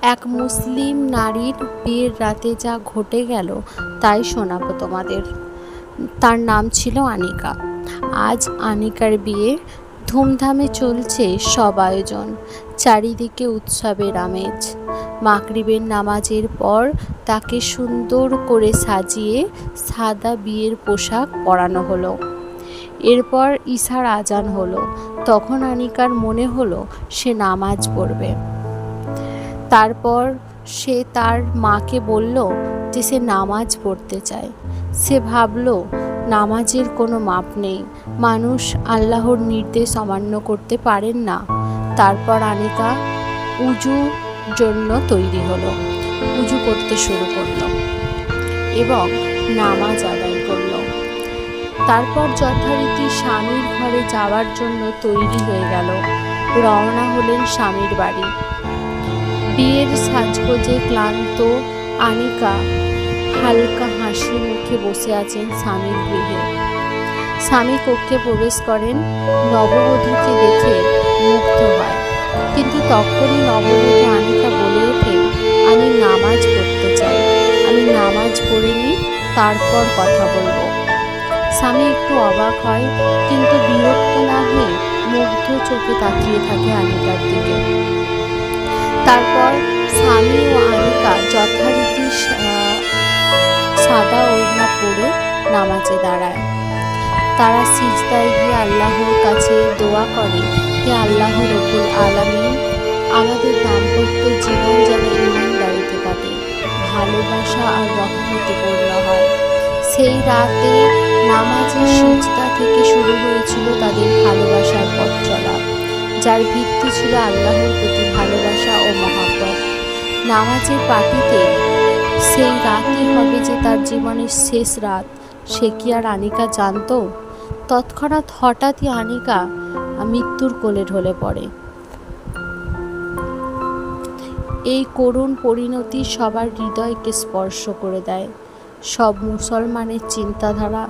এক মুসলিম নারীর বিয়ের রাতে যা ঘটে গেল তাই শোনাবো তোমাদের। তার নাম ছিল আনিকা। আজ আনিকার বিয়ে। ধুমধামে চলছে সব আয়োজন, চারিদিকে উৎসবের আমেজ। মাগরিবের নামাজের পর তাকে সুন্দর করে সাজিয়ে সাদা বিয়ের পোশাক পরানো হলো। এরপর ইশার আজান হলো। তখন আনিকার মনে হলো সে নামাজ পড়বে। তারপর সে তার মাকে বলল যে সে নামাজ পড়তে চায়। সে ভাবল নামাজের কোনো মাপ নেই, মানুষ আল্লাহর নির্দেশ অমান্য করতে পারেন না। তারপর আনিকা উজুর জন্য তৈরি হলো, উজু করতে শুরু করলো এবং নামাজ আদায় করলো। তারপর যথারীতি স্বামীর ঘরে যাওয়ার জন্য তৈরি হয়ে গেল। রওনা হলেন স্বামীর বাড়ি। বিয়ের সাজগোজে ক্লান্ত আনিকা হালকা হাসি মুখে বসে আছেন স্বামীর গৃহে। স্বামী কক্ষে প্রবেশ করেন, নববধূকে দেখে মুগ্ধ হয়। কিন্তু তখনই নববধূ আনিকা বলে ওঠে, আমি নামাজ পড়তে চাই, আমি নামাজ পড়ে নিই, তারপর কথা বলবো। স্বামী একটু অবাক হয়, কিন্তু বিরক্ত না হয়ে মুগ্ধ চোখে তাকিয়ে থাকে আনিকার দিকে। তারপর স্বামী ও আনিকা যথারীতি সাদা ওড়না পরে নামাজে দাঁড়ায়। তারা সিজদায় গিয়ে আল্লাহর কাছে দোয়া করে, হে আল্লাহ রব্বুল আলামিন, আমাদের দাম্পত্য জীবন যেন ঈমানদারিতে কাটে, ভালোবাসা আর রহমতে পূর্ণ হয়। সেই রাতে নামাজের সিজদা থেকে শুরু হয়েছিল তাদের ভালোবাসার পথ চলা, যার ভিত্তি ছিল আল্লাহর প্রতি ভালোবাসা ও মহব্বত। নামাজের পার্টিতে সেই রাতই হবে যে তার জীবনের শেষ রাত, সে কি আর আনিকা জানতো? তৎক্ষণাৎ হঠাৎই আনিকা মৃত্যুর কোলে ঢলে পড়ে। এই করুণ পরিণতি সবার হৃদয়কে স্পর্শ করে দেয়। সব মুসলমানের চিন্তাধারা